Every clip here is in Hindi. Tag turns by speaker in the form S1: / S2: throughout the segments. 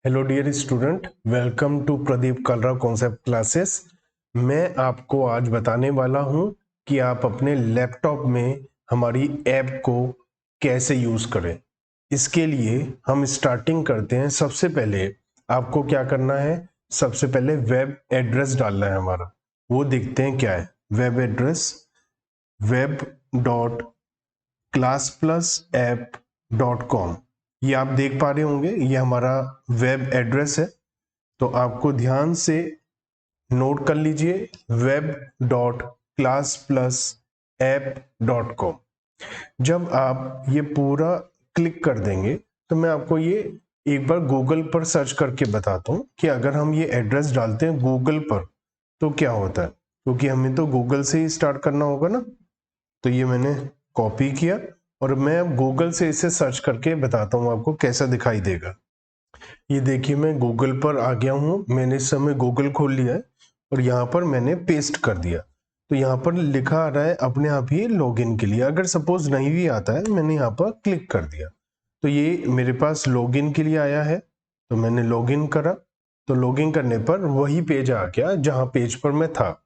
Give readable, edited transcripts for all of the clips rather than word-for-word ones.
S1: Hello dear student, welcome to Pradeep Kalra concept classes. मैं आपको आज बताने वाला हूं कि आप अपने लैपटॉप में हमारी ऐप को कैसे यूज करें। इसके लिए हम स्टार्टिंग करते हैं। सबसे पहले आपको क्या करना है, सबसे पहले वेब एड्रेस डालना है हमारा। वो देखते हैं क्या है। वेब एड्रेस web.classplasapp.com, ये आप देख पा रहे होंगे, ये हमारा वेब एड्रेस है। तो आपको ध्यान से नोट कर लीजिए, web.classplasapp.com। जब आप ये पूरा क्लिक कर देंगे तो मैं आपको ये एक बार गूगल पर सर्च करके बताता हूँ कि अगर हम ये एड्रेस डालते हैं गूगल पर तो क्या होता है, क्योंकि हमें तो गूगल से ही स्टार्ट करना होगा ना। तो ये मैंने कॉपी किया और मैं अब गूगल से इसे सर्च करके बताता हूँ आपको कैसा दिखाई देगा। ये देखिए, मैं गूगल पर आ गया हूँ। मैंने इस समय गूगल खोल लिया है और यहाँ पर मैंने पेस्ट कर दिया। तो यहाँ पर लिखा आ रहा है अपने आप ही लॉगिन के लिए। अगर सपोज नहीं भी आता है, मैंने यहाँ पर क्लिक कर दिया तो ये मेरे पास लॉगिन के लिए आया है। तो मैंने लॉगिन करा तो लॉगिन करने पर वही पेज आ गया जहाँ पेज पर मैं था।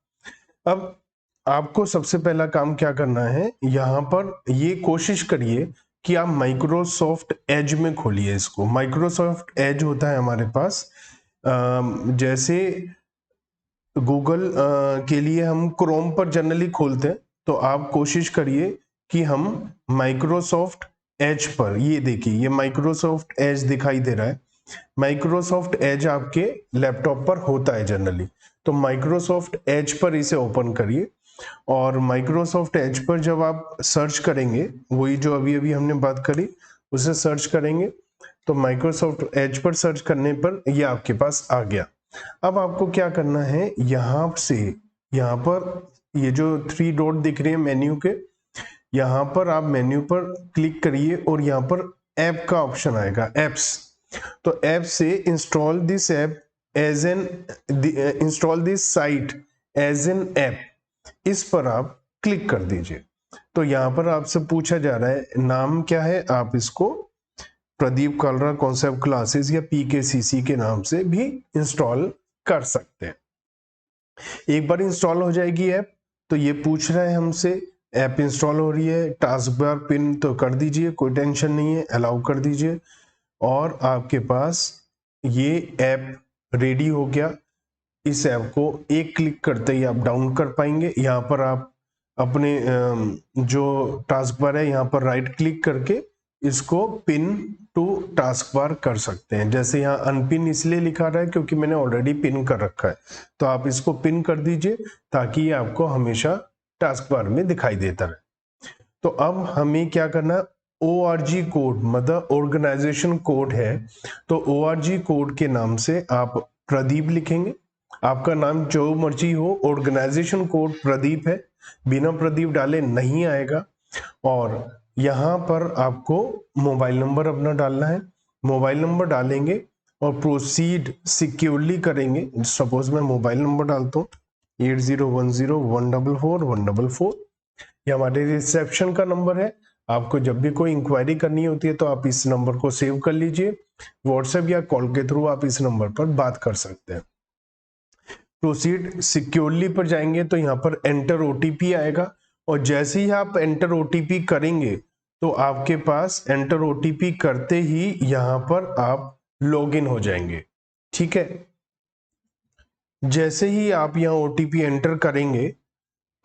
S1: अब आपको सबसे पहला काम क्या करना है, यहाँ पर ये कोशिश करिए कि आप माइक्रोसॉफ्ट एज में खोलिए इसको। माइक्रोसॉफ्ट एज होता है हमारे पास, जैसे गूगल के लिए हम क्रोम पर जनरली खोलते हैं, तो आप कोशिश करिए कि हम माइक्रोसॉफ्ट एज पर, ये देखिए ये माइक्रोसॉफ्ट एज दिखाई दे रहा है। माइक्रोसॉफ्ट एज आपके लैपटॉप पर होता है जनरली। तो माइक्रोसॉफ्ट एज पर इसे ओपन करिए और माइक्रोसॉफ्ट एज पर जब आप सर्च करेंगे, वही जो अभी अभी हमने बात करी उसे सर्च करेंगे, तो माइक्रोसॉफ्ट एज पर सर्च करने पर ये आपके पास आ गया। अब आपको क्या करना है, यहाँ से यहाँ पर ये जो 3 डॉट दिख रहे हैं मेन्यू के, यहाँ पर आप मेन्यू पर क्लिक करिए और यहाँ पर ऐप का ऑप्शन आएगा, एप्स। तो ऐप से install this app as an install this site as an app, इस पर आप क्लिक कर दीजिए। तो यहाँ पर आपसे पूछा जा रहा है नाम क्या है, आप इसको प्रदीप कालरा कॉन्सेप्ट क्लासेस या पीकेसीसी के नाम से भी इंस्टॉल कर सकते हैं। एक बार इंस्टॉल हो जाएगी ऐप तो ये पूछ रहा है हमसे, ऐप इंस्टॉल हो रही है, टास्क बार पिन तो कर दीजिए, कोई टेंशन नहीं है, अलाउ कर दीजिए और आपके पास ये ऐप रेडी हो गया। इस ऐप को एक क्लिक करते ही आप डाउनलोड कर पाएंगे। यहाँ पर आप अपने जो टास्क बार है यहाँ पर राइट क्लिक करके इसको पिन टू टास्क बार कर सकते हैं। जैसे यहाँ अनपिन इसलिए लिखा रहा है क्योंकि मैंने ऑलरेडी पिन कर रखा है, तो आप इसको पिन कर दीजिए ताकि ये आपको हमेशा टास्क बार में दिखाई देता रहे। तो अब हमें क्या करना, ORG कोड मतलब ऑर्गेनाइजेशन कोड है, तो ORG कोड के नाम से आप प्रदीप लिखेंगे। आपका नाम जो मर्जी हो, ऑर्गेनाइजेशन कोड प्रदीप है, बिना प्रदीप डाले नहीं आएगा। और यहाँ पर आपको मोबाइल नंबर अपना डालना है। मोबाइल नंबर डालेंगे और प्रोसीड सिक्योरली करेंगे। सपोज मैं मोबाइल नंबर डालता हूँ 8010144144, ये हमारे रिसेप्शन का नंबर है। आपको जब भी कोई इंक्वायरी करनी होती है तो आप इस नंबर को सेव कर लीजिए। व्हाट्सएप या कॉल के थ्रू आप इस नंबर पर बात कर सकते हैं। प्रोसीड सिक्योरली पर जाएंगे तो यहाँ पर एंटर ओटीपी आएगा और जैसे ही आप एंटर ओटीपी करेंगे तो आपके पास एंटर ओटीपी करते ही यहाँ पर आप लॉगिन हो जाएंगे। ठीक है, जैसे ही आप यहाँ ओटीपी एंटर करेंगे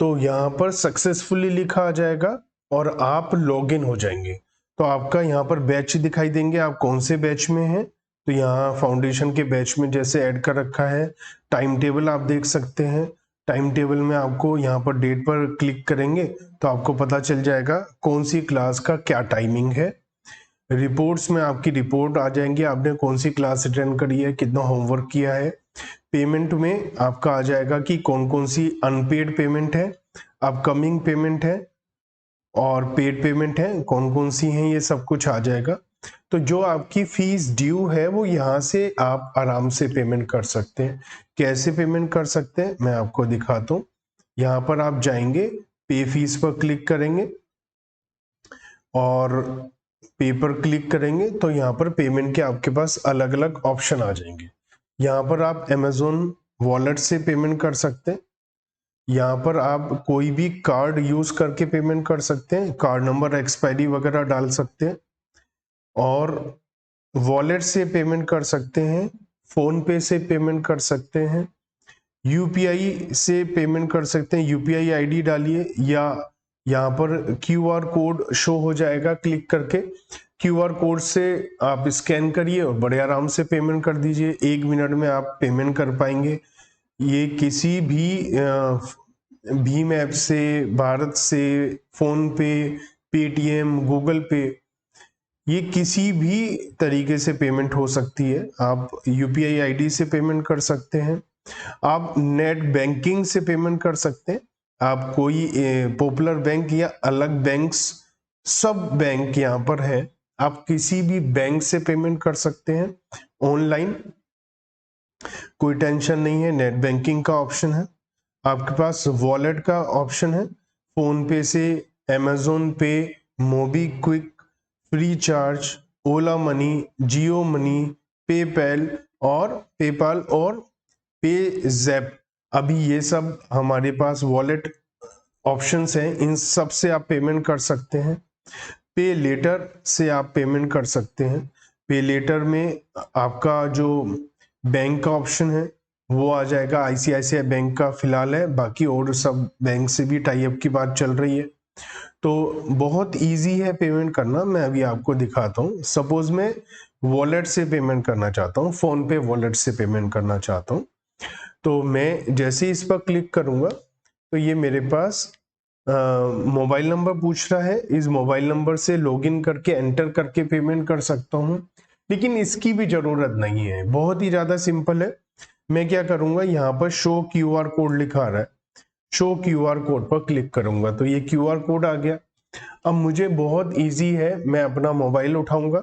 S1: तो यहाँ पर सक्सेसफुली लिखा आ जाएगा और आप लॉगिन हो जाएंगे। तो आपका यहाँ पर बैच दिखाई देंगे, आप कौन से बैच में हैं। तो यहाँ फाउंडेशन के बैच में जैसे ऐड कर रखा है। टाइम टेबल आप देख सकते हैं, टाइम टेबल में आपको यहाँ पर डेट पर क्लिक करेंगे तो आपको पता चल जाएगा कौन सी क्लास का क्या टाइमिंग है। रिपोर्ट्स में आपकी रिपोर्ट आ जाएंगी, आपने कौन सी क्लास अटेंड करी है, कितना होमवर्क किया है। पेमेंट में आपका आ जाएगा कि कौन कौन सी अनपेड पेमेंट है, अपकमिंग पेमेंट है और पेड पेमेंट है, कौन कौन सी हैं, ये सब कुछ आ जाएगा। तो जो आपकी फीस ड्यू है वो यहाँ से आप आराम से पेमेंट कर सकते हैं। कैसे पेमेंट कर सकते हैं मैं आपको दिखाता हूँ। यहाँ पर आप जाएंगे, पे फीस पर क्लिक करेंगे और पे पर क्लिक करेंगे तो यहाँ पर पेमेंट के आपके पास अलग अलग ऑप्शन आ जाएंगे। यहाँ पर आप अमेजोन वॉलेट से पेमेंट कर सकते हैं। यहाँ पर आप कोई भी कार्ड यूज करके पेमेंट कर सकते हैं, कार्ड नंबर, एक्सपायरी वगैरह डाल सकते हैं और वॉलेट से पेमेंट कर सकते हैं, फोन पे से पेमेंट कर सकते हैं, यूपीआई से पेमेंट कर सकते हैं। यूपीआई आईडी डालिए या यहाँ पर क्यूआर कोड शो हो जाएगा, क्लिक करके क्यूआर कोड से आप स्कैन करिए और बड़े आराम से पेमेंट कर दीजिए। 1 मिनट में आप पेमेंट कर पाएंगे। ये किसी भी भीम ऐप से, भारत से, फोन पे, पेटीएम, गूगल पे, ये किसी भी तरीके से पेमेंट हो सकती है। आप यूपीआई आईडी से पेमेंट कर सकते हैं, आप नेट बैंकिंग से पेमेंट कर सकते हैं। आप कोई पॉपुलर बैंक या अलग बैंक्स, सब बैंक यहाँ पर है, आप किसी भी बैंक से पेमेंट कर सकते हैं ऑनलाइन, कोई टेंशन नहीं है। नेट बैंकिंग का ऑप्शन है, आपके पास वॉलेट का ऑप्शन है, फोन पे से, अमेजोन पे, मोबीक्विक, फ्री चार्ज, ओला मनी, जियो मनी, पेपैल और पेज़ैप। अभी ये सब हमारे पास वॉलेट ऑप्शंस हैं, इन सब से आप पेमेंट कर सकते हैं। पे लेटर से आप पेमेंट कर सकते हैं। पे लेटर में आपका जो बैंक का ऑप्शन है वो आ जाएगा। आईसीआईसीआई बैंक का फिलहाल है, बाकी और सब बैंक से भी टाई अप की बात चल रही है। तो बहुत इजी है पेमेंट करना। मैं अभी आपको दिखाता हूँ। सपोज मैं वॉलेट से पेमेंट करना चाहता हूँ, फोन पे वॉलेट से पेमेंट करना चाहता हूँ, तो मैं जैसे ही इस पर क्लिक करूंगा तो ये मेरे पास मोबाइल नंबर पूछ रहा है। इस मोबाइल नंबर से लॉगिन करके एंटर करके पेमेंट कर सकता हूँ, लेकिन इसकी भी जरूरत नहीं है, बहुत ही ज्यादा सिंपल है। मैं क्या करूंगा, यहाँ पर शो क्यूआर कोड लिखा रहा है, शो क्यूआर कोड पर क्लिक करूंगा तो ये क्यूआर कोड आ गया। अब मुझे बहुत इजी है, मैं अपना मोबाइल उठाऊंगा,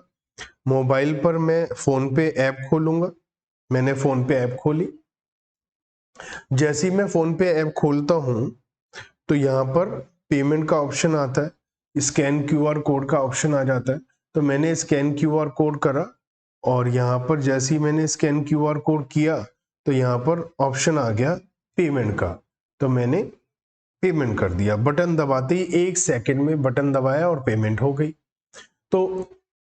S1: मोबाइल पर मैं फोन पे ऐप खोलूंगा। मैंने फोन पे ऐप खोली। जैसे ही मैं फोन पे ऐप खोलता हूं तो यहाँ पर पेमेंट का ऑप्शन आता है, स्कैन क्यूआर कोड का ऑप्शन आ जाता है। तो मैंने स्कैन क्यूआर कोड करा और यहाँ पर जैसे ही मैंने स्कैन क्यूआर कोड किया तो यहाँ पर ऑप्शन आ गया पेमेंट का, तो मैंने पेमेंट कर दिया। बटन दबाते ही 1 सेकंड में बटन दबाया और पेमेंट हो गई। तो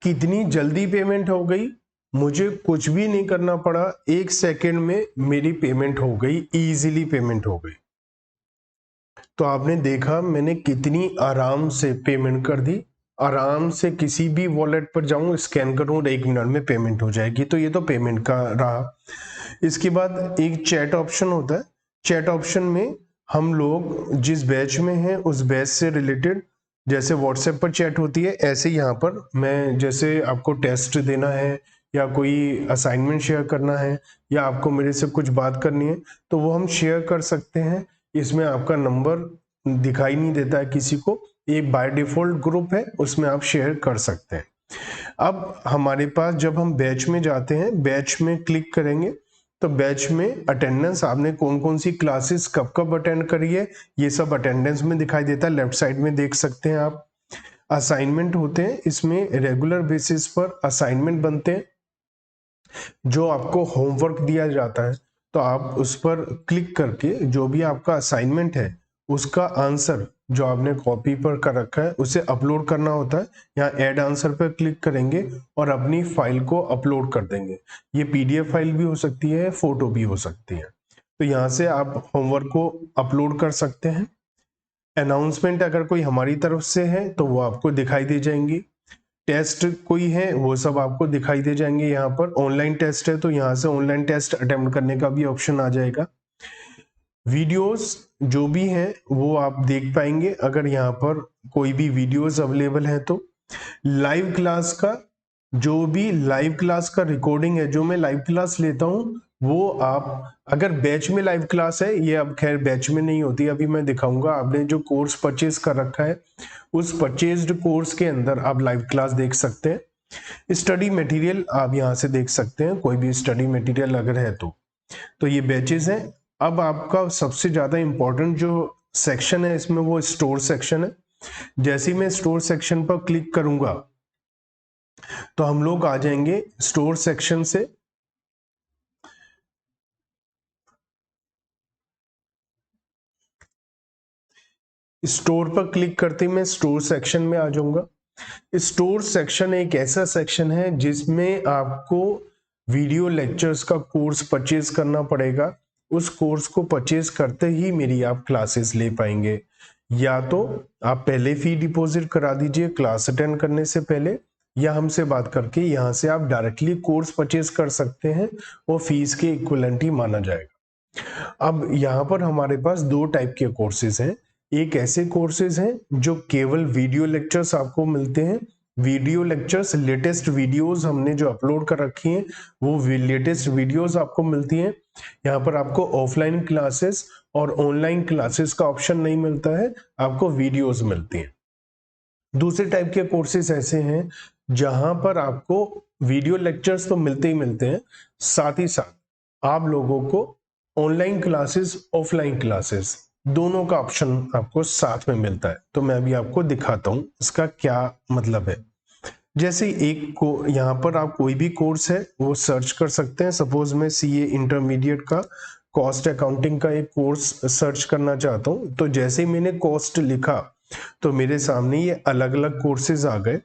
S1: कितनी जल्दी पेमेंट हो गई, मुझे कुछ भी नहीं करना पड़ा, 1 सेकंड में मेरी पेमेंट हो गई, इजीली पेमेंट हो गई। तो आपने देखा मैंने कितनी आराम से पेमेंट कर दी। आराम से किसी भी वॉलेट पर जाऊं, स्कैन करूं और 1 मिनट में पेमेंट हो जाएगी। तो ये तो पेमेंट का रहा। इसके बाद एक चैट ऑप्शन होता है। चैट ऑप्शन में हम लोग जिस बैच में हैं उस बैच से रिलेटेड, जैसे व्हाट्सएप पर चैट होती है ऐसे यहाँ पर मैं, जैसे आपको टेस्ट देना है या कोई असाइनमेंट शेयर करना है या आपको मेरे से कुछ बात करनी है तो वो हम शेयर कर सकते हैं। इसमें आपका नंबर दिखाई नहीं देता है किसी को, एक बाय डिफॉल्ट ग्रुप है, उसमें आप शेयर कर सकते हैं। अब हमारे पास जब हम बैच में जाते हैं, बैच में क्लिक करेंगे तो बैच में अटेंडेंस, आपने कौन कौन सी क्लासेस कब कब अटेंड करी है ये सब अटेंडेंस में दिखाई देता है, लेफ्ट साइड में देख सकते हैं आप। असाइनमेंट होते हैं, इसमें रेगुलर बेसिस पर असाइनमेंट बनते हैं, जो आपको होमवर्क दिया जाता है तो आप उस पर क्लिक करके जो भी आपका असाइनमेंट है उसका आंसर जो आपने कॉपी पर कर रखा है उसे अपलोड करना होता है। यहाँ ऐड आंसर पर क्लिक करेंगे और अपनी फाइल को अपलोड कर देंगे। ये पीडीएफ फाइल भी हो सकती है, फोटो भी हो सकती है। तो यहाँ से आप होमवर्क को अपलोड कर सकते हैं। अनाउंसमेंट अगर कोई हमारी तरफ से है तो वो आपको दिखाई दे जाएंगी। टेस्ट कोई है वो सब आपको दिखाई दे जाएंगे। यहाँ पर ऑनलाइन टेस्ट है तो यहाँ से ऑनलाइन टेस्ट अटेम्प्ट करने का भी ऑप्शन आ जाएगा। वीडियोस जो भी हैं वो आप देख पाएंगे अगर यहाँ पर कोई भी वीडियोस अवेलेबल है तो। लाइव क्लास का, जो भी लाइव क्लास का रिकॉर्डिंग है, जो मैं लाइव क्लास लेता हूँ वो आप, अगर बैच में लाइव क्लास है, ये अब खैर बैच में नहीं होती, अभी मैं दिखाऊंगा। आपने जो कोर्स परचेज कर रखा है उस परचेज्ड कोर्स के अंदर आप लाइव क्लास देख सकते हैं। स्टडी मटेरियल आप यहाँ से देख सकते हैं, कोई भी स्टडी मटेरियल अगर है तो ये बैचेस हैं। अब आपका सबसे ज्यादा इंपॉर्टेंट जो सेक्शन है इसमें वो स्टोर सेक्शन है। जैसे ही मैं स्टोर सेक्शन पर क्लिक करूंगा तो हम लोग आ जाएंगे स्टोर सेक्शन से। स्टोर पर क्लिक करते ही मैं स्टोर सेक्शन में आ जाऊंगा। स्टोर सेक्शन एक ऐसा सेक्शन है जिसमें आपको वीडियो लेक्चर्स का कोर्स परचेज करना पड़ेगा। उस कोर्स को परचेज करते ही मेरी आप क्लासेस ले पाएंगे। या तो आप पहले फी डिपॉजिट करा दीजिए क्लास अटेंड करने से पहले, या हमसे बात करके यहाँ से आप डायरेक्टली कोर्स परचेज कर सकते हैं, वो फीस के इक्विवेलेंट ही माना जाएगा। अब यहाँ पर हमारे पास दो टाइप के कोर्सेज हैं। एक ऐसे कोर्सेज हैं जो केवल वीडियो लेक्चर्स आपको मिलते हैं। वीडियो लेक्चर्स, लेटेस्ट वीडियोस हमने जो अपलोड कर रखी हैं वो लेटेस्ट वीडियोस आपको मिलती हैं। यहाँ पर आपको ऑफलाइन क्लासेस और ऑनलाइन क्लासेस का ऑप्शन नहीं मिलता है, आपको वीडियोस मिलती हैं। दूसरे टाइप के कोर्सेज ऐसे हैं जहां पर आपको वीडियो लेक्चर्स तो मिलते ही मिलते हैं, साथ ही साथ आप लोगों को ऑनलाइन क्लासेस, ऑफलाइन क्लासेस दोनों का ऑप्शन आपको साथ में मिलता है। तो मैं अभी आपको दिखाता हूं इसका क्या मतलब है। जैसे एक को यहाँ पर आप कोई भी कोर्स है वो सर्च कर सकते हैं। सपोज मैं सीए इंटरमीडिएट का कॉस्ट अकाउंटिंग का एक कोर्स सर्च करना चाहता हूँ, तो जैसे ही मैंने कॉस्ट लिखा तो मेरे सामने ये अलग अलग कोर्सेज आ गए।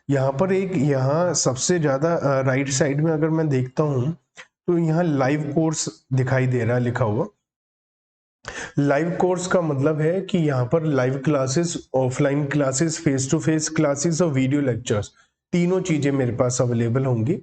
S1: यहाँ पर एक, यहाँ सबसे ज्यादा राइट साइड में अगर मैं देखता हूँ तो यहाँ लाइव कोर्स दिखाई दे रहा है लिखा हुआ। लाइव कोर्स का मतलब है कि यहाँ पर live classes, offline classes, face to face classes और वीडियो लेक्चर्स तीनों चीजें मेरे पास अवेलेबल होंगी।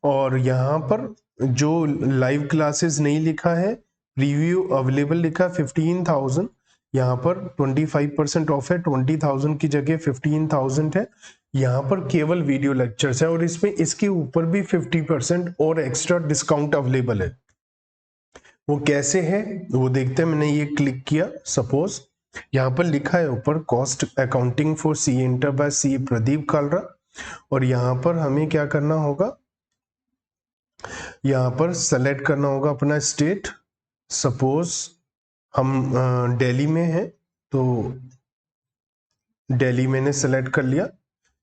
S1: और यहाँ पर जो लाइव क्लासेस नहीं लिखा है, रिव्यू अवेलेबल लिखा 15,000, यहाँ पर 25% ऑफ है, 20,000 की जगह 15,000 है। यहाँ पर केवल वीडियो लेक्चर्स है और इसमें इसके ऊपर भी 50% और एक्स्ट्रा डिस्काउंट अवेलेबल है। वो कैसे है वो देखते हैं। मैंने ये क्लिक किया, सपोज यहाँ पर लिखा है ऊपर cost accounting for C inter by C Pradeep Kalra, और यहाँ पर हमें क्या करना होगा, यहाँ पर सेलेक्ट करना होगा अपना स्टेट। सपोज हम दिल्ली में हैं तो दिल्ली मैंने सेलेक्ट कर लिया।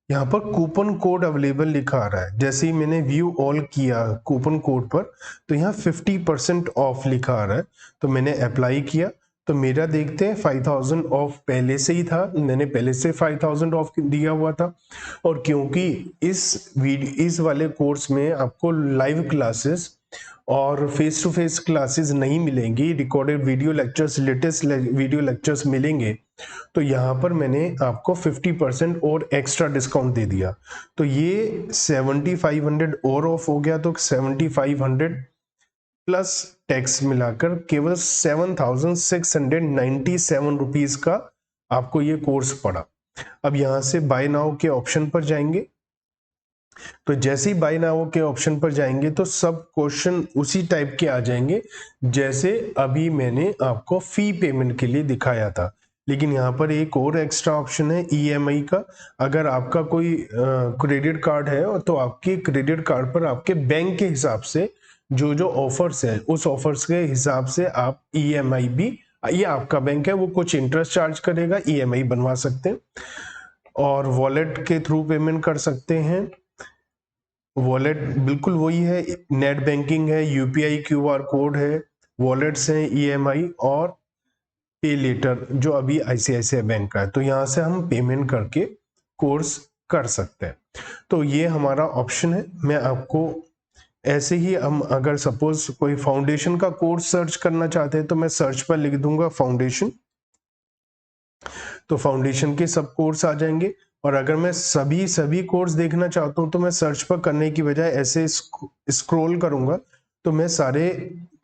S1: यहाँ पर कूपन कोड अवेलेबल लिखा आ रहा है। जैसे ही मैंने व्यू ऑल किया कूपन कोड पर तो यहाँ 50% ऑफ लिखा आ रहा है, तो मैंने अप्लाई किया तो मेरा देखते हैं 5,000 ऑफ पहले से ही था, मैंने पहले से 5,000 ऑफ दिया हुआ था। और क्योंकि इस वाले कोर्स में आपको लाइव क्लासेस और फेस टू फेस क्लासेस नहीं मिलेंगी, recorded video lectures, latest video lectures मिलेंगे, तो यहाँ पर मैंने आपको 50% और एक्स्ट्रा डिस्काउंट दे दिया। तो ये 7,500 और ऑफ हो गया, तो 7,500 प्लस टैक्स मिलाकर केवल 7,697 रुपीज का आपको ये कोर्स पड़ा। अब यहाँ से बाय नाउ के ऑप्शन पर जाएंगे, तो जैसे ही बाय नाउ के ऑप्शन पर जाएंगे तो सब क्वेश्चन उसी टाइप के आ जाएंगे जैसे अभी मैंने आपको फी पेमेंट के लिए दिखाया था। लेकिन यहाँ पर एक और एक्स्ट्रा ऑप्शन है ईएमआई का। अगर आपका कोई क्रेडिट कार्ड है तो आपके क्रेडिट कार्ड पर आपके बैंक के हिसाब से जो जो ऑफर्स है उस ऑफर्स के हिसाब से आप ईएमआई भी, ये आपका बैंक है वो कुछ इंटरेस्ट चार्ज करेगा, ईएमआई बनवा सकते हैं। और वॉलेट के थ्रू पेमेंट कर सकते हैं। वॉलेट बिल्कुल वही है, नेट बैंकिंग है, यूपीआई क्यूआर कोड है, वॉलेट्स हैं, ईएमआई और पे लेटर जो अभी आईसीआईसीआई बैंक का है, तो यहाँ से हम पेमेंट करके कोर्स कर सकते हैं। तो ये हमारा ऑप्शन है। मैं आपको ऐसे ही, हम अगर सपोज कोई फाउंडेशन का कोर्स सर्च करना चाहते हैं तो मैं सर्च पर लिख दूंगा फाउंडेशन, तो फाउंडेशन के सब कोर्स आ जाएंगे। और अगर मैं सभी कोर्स देखना चाहता हूं तो मैं सर्च पर करने की बजाय ऐसे स्क्रॉल करूंगा तो मैं सारे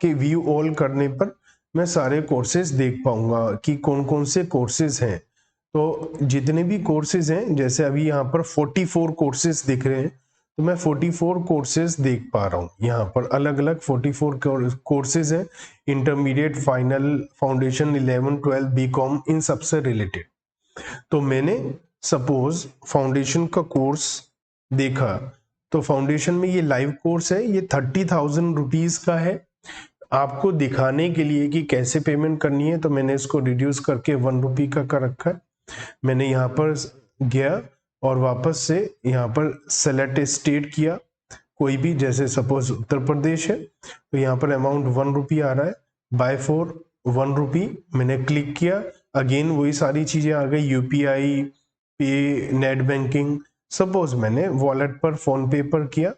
S1: के व्यू ऑल करने पर मैं सारे कोर्सेज देख पाऊंगा कि कौन कौन से कोर्सेज हैं। तो जितने भी कोर्सेज हैं, जैसे अभी यहाँ पर 44 कोर्सेज दिख रहे हैं, तो मैं 44 कोर्सेज देख पा रहा हूँ। यहाँ पर अलग अलग 44 कोर्सेज हैं, इंटरमीडिएट, फाइनल, फाउंडेशन, 11, 12, बीकॉम, इन सबसे रिलेटेड। तो मैंने सपोज फाउंडेशन का कोर्स देखा, तो फाउंडेशन में ये लाइव कोर्स है, ये 30,000 रुपीज का है। आपको दिखाने के लिए कि कैसे पेमेंट करनी है तो मैंने इसको रिड्यूस करके 1 रुपी का कर रखा है। मैंने यहाँ पर गया और वापस से यहाँ पर सेलेक्ट स्टेट किया कोई भी, जैसे सपोज उत्तर प्रदेश है, तो यहाँ पर अमाउंट 1 रुपी आ रहा है, बाय 4 1 रुपी, मैंने क्लिक किया, अगेन वही सारी चीजें आ गई, यूपीआई, पे, नेट बैंकिंग। सपोज मैंने वॉलेट पर, फोन पे पर किया,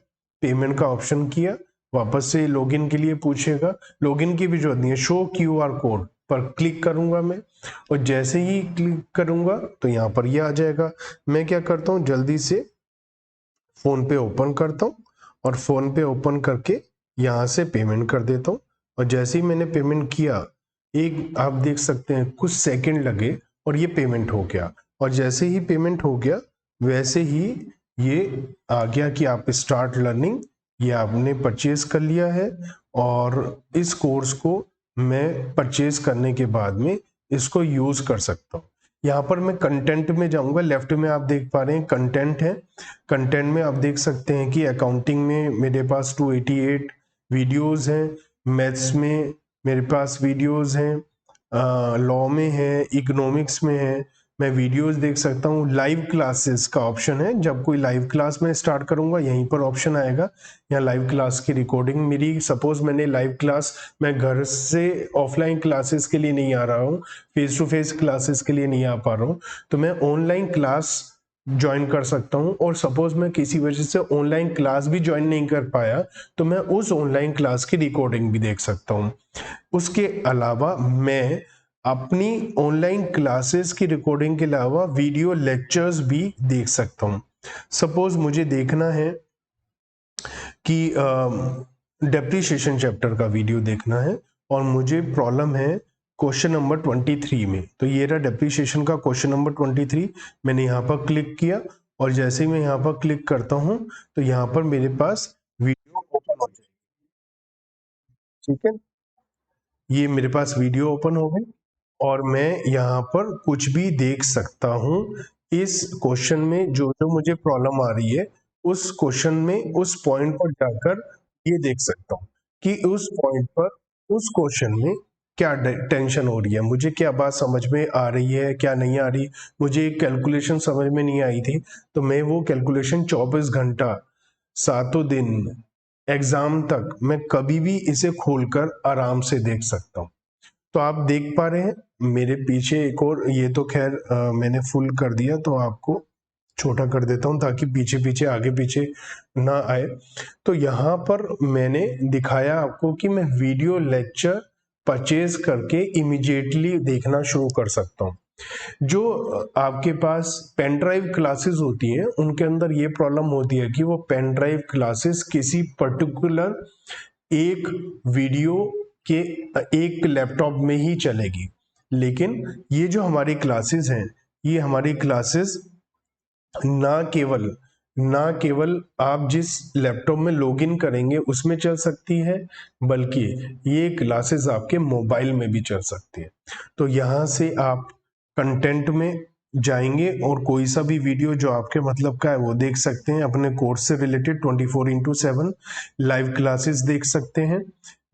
S1: पेमेंट का ऑप्शन किया, वापस से लॉगिन के लिए पूछेगा, लॉगिन की भी जरूरत नहीं है, शो क्यूआर कोड पर क्लिक करूंगा मैं, और जैसे ही क्लिक करूंगा तो यहाँ पर ये आ जाएगा। मैं क्या करता हूँ, जल्दी से फोन पे ओपन करता हूँ और फोन पे ओपन करके यहाँ से पेमेंट कर देता हूँ, और जैसे ही मैंने पेमेंट किया, एक आप देख सकते हैं कुछ सेकंड लगे और ये पेमेंट हो गया, और जैसे ही पेमेंट हो गया वैसे ही ये आ गया कि आप स्टार्ट लर्निंग, ये आपने परचेज कर लिया है। और इस कोर्स को मैं परचेज करने के बाद में इसको यूज कर सकता हूँ। यहाँ पर मैं कंटेंट में जाऊंगा, लेफ्ट में आप देख पा रहे हैं कंटेंट है, कंटेंट में आप देख सकते हैं कि अकाउंटिंग में मेरे पास 288 वीडियोस हैं, मैथ्स में मेरे पास वीडियोस हैं, लॉ में है, इकोनॉमिक्स में है, मैं वीडियोस देख सकता हूँ। लाइव क्लासेस का ऑप्शन है, जब कोई लाइव क्लास में स्टार्ट करूंगा यहीं पर ऑप्शन आएगा, यहाँ लाइव क्लास की रिकॉर्डिंग मेरी, सपोज मैंने लाइव क्लास, मैं घर से ऑफलाइन क्लासेस के लिए नहीं आ रहा हूँ, फेस टू फेस क्लासेस के लिए नहीं आ पा रहा हूँ, तो मैं ऑनलाइन क्लास ज्वाइन कर सकता हूँ। और सपोज मैं किसी वजह से ऑनलाइन क्लास भी ज्वाइन नहीं कर पाया तो मैं उस ऑनलाइन क्लास की रिकॉर्डिंग भी देख सकता हूँ। उसके अलावा मैं अपनी ऑनलाइन क्लासेस की रिकॉर्डिंग के अलावा वीडियो लेक्चर्स भी देख सकता हूँ। सपोज मुझे देखना है कि डेप्रिसिएशन चैप्टर का वीडियो देखना है और मुझे प्रॉब्लम है क्वेश्चन नंबर 23 में, तो ये रहा डेप्रिसिएशन का क्वेश्चन नंबर 23, मैंने यहाँ पर क्लिक किया और जैसे ही मैं यहाँ पर क्लिक करता हूँ तो यहाँ पर मेरे पास वीडियो ओपन हो जाएगी। ठीक है, ये मेरे पास वीडियो ओपन हो गई और मैं यहाँ पर कुछ भी देख सकता हूँ। इस क्वेश्चन में जो जो मुझे प्रॉब्लम आ रही है उस क्वेश्चन में उस पॉइंट पर जाकर ये देख सकता हूँ कि उस पॉइंट पर उस क्वेश्चन में क्या टेंशन हो रही है, मुझे क्या बात समझ में आ रही है, क्या नहीं आ रही। मुझे एक कैलकुलेशन समझ में नहीं आई थी तो मैं वो कैलकुलेशन 24 घंटा, सातों दिन, एग्जाम तक मैं कभी भी इसे खोलकर आराम से देख सकता हूँ। तो आप देख पा रहे हैं मेरे पीछे एक और, ये तो खैर मैंने फुल कर दिया तो आपको छोटा कर देता हूं ताकि पीछे पीछे आगे पीछे ना आए। तो यहाँ पर मैंने दिखाया आपको कि मैं वीडियो लेक्चर परचेज करके इमीडिएटली देखना शुरू कर सकता हूँ। जो आपके पास पेन ड्राइव क्लासेस होती हैं उनके अंदर ये प्रॉब्लम होती है कि वो पेन ड्राइव क्लासेस किसी पर्टिकुलर एक वीडियो के एक लैपटॉप में ही चलेगी। लेकिन ये जो हमारी क्लासेस हैं, ये हमारी क्लासेस ना केवल आप जिस लैपटॉप में लॉगिन करेंगे उसमें चल सकती है, बल्कि ये क्लासेस आपके मोबाइल में भी चल सकती है। तो यहाँ से आप कंटेंट में जाएंगे और कोई सा भी वीडियो जो आपके मतलब का है वो देख सकते हैं, अपने कोर्स से रिलेटेड 24/7 लाइव क्लासेस देख सकते हैं।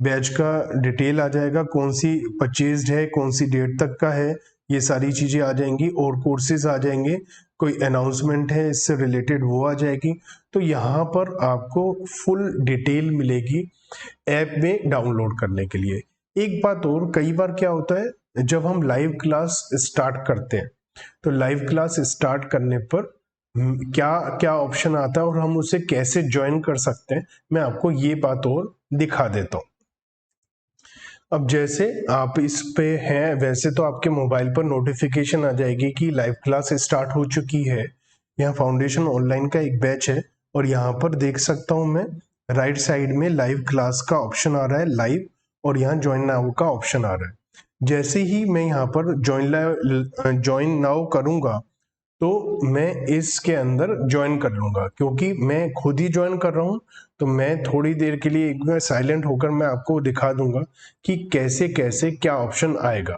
S1: बैच का डिटेल आ जाएगा, कौन सी परचेज्ड है, कौन सी डेट तक का है, ये सारी चीजें आ जाएंगी, और कोर्सेज आ जाएंगे, कोई अनाउंसमेंट है इससे रिलेटेड वो आ जाएगी। तो यहाँ पर आपको फुल डिटेल मिलेगी ऐप में डाउनलोड करने के लिए। एक बात और, कई बार क्या होता है जब हम लाइव क्लास स्टार्ट करते हैं तो लाइव क्लास स्टार्ट करने पर क्या क्या ऑप्शन आता है और हम उसे कैसे ज्वाइन कर सकते हैं, मैं आपको ये बात और दिखा देता हूँ। अब जैसे आप इस पे हैं वैसे तो आपके मोबाइल पर नोटिफिकेशन आ जाएगी कि लाइव क्लास स्टार्ट हो चुकी है। यहाँ फाउंडेशन ऑनलाइन का एक बैच है और यहाँ पर देख सकता हूँ मैं राइट साइड में लाइव क्लास का ऑप्शन आ रहा है, लाइव, और यहाँ ज्वाइन नाउ का ऑप्शन आ रहा है। जैसे ही मैं यहाँ पर ज्वाइन नाउ करूंगा तो मैं इसके अंदर ज्वाइन कर लूंगा, क्योंकि मैं खुद ही ज्वाइन कर रहा हूं तो मैं थोड़ी देर के लिए एक बार साइलेंट होकर मैं आपको दिखा दूंगा कि कैसे कैसे क्या ऑप्शन आएगा।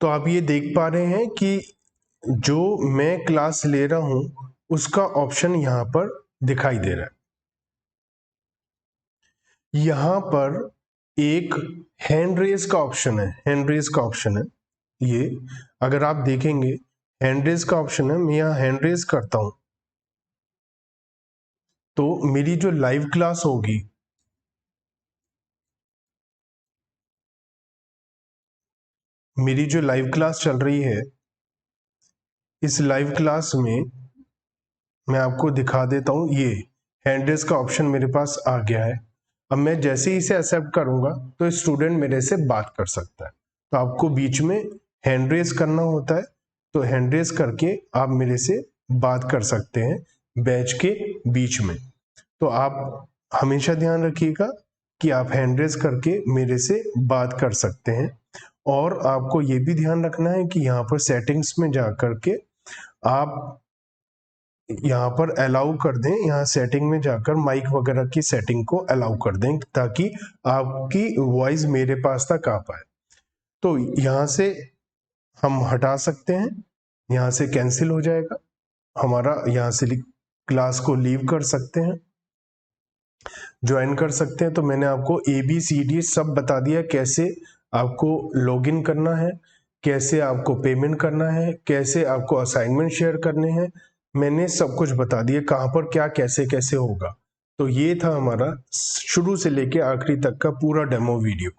S1: तो आप ये देख पा रहे हैं कि जो मैं क्लास ले रहा हूं उसका ऑप्शन यहाँ पर दिखाई दे रहा है। यहां पर एक हैंड रेज का ऑप्शन है, हैंड रेज का ऑप्शन है। ये अगर आप देखेंगे हैंड रेज का ऑप्शन है, मैं यहाँ हैंड रेज करता हूं तो मेरी जो लाइव क्लास होगी, मेरी जो लाइव क्लास चल रही है, इस लाइव क्लास में मैं आपको दिखा देता हूं। ये हैंड रेज का ऑप्शन मेरे पास आ गया है। अब मैं जैसे ही इसे एक्सेप्ट करूंगा तो स्टूडेंट मेरे से बात कर सकता है। तो आपको बीच में हैंड रेज करना होता है, तो हैंड रेज करके आप मेरे से बात कर सकते हैं बैच के बीच में। तो आप हमेशा ध्यान रखिएगा कि आप हैंड रेज करके मेरे से बात कर सकते हैं। और आपको ये भी ध्यान रखना है कि यहाँ पर सेटिंग्स में जा करके आप यहाँ पर अलाउ कर दें, यहाँ सेटिंग में जाकर माइक वगैरह की सेटिंग को अलाउ कर दें ताकि आपकी वॉइस मेरे पास तक आ पाए। तो यहाँ से हम हटा सकते हैं, यहाँ से कैंसिल हो जाएगा हमारा, यहाँ से क्लास को लीव कर सकते हैं, ज्वाइन कर सकते हैं। तो मैंने आपको ABCD सब बता दिया, कैसे आपको लॉगिन करना है, कैसे आपको पेमेंट करना है, कैसे आपको असाइनमेंट शेयर करने हैं, मैंने सब कुछ बता दिया, कहाँ पर क्या कैसे कैसे होगा। तो ये था हमारा शुरू से लेके आखिरी तक का पूरा डेमो वीडियो।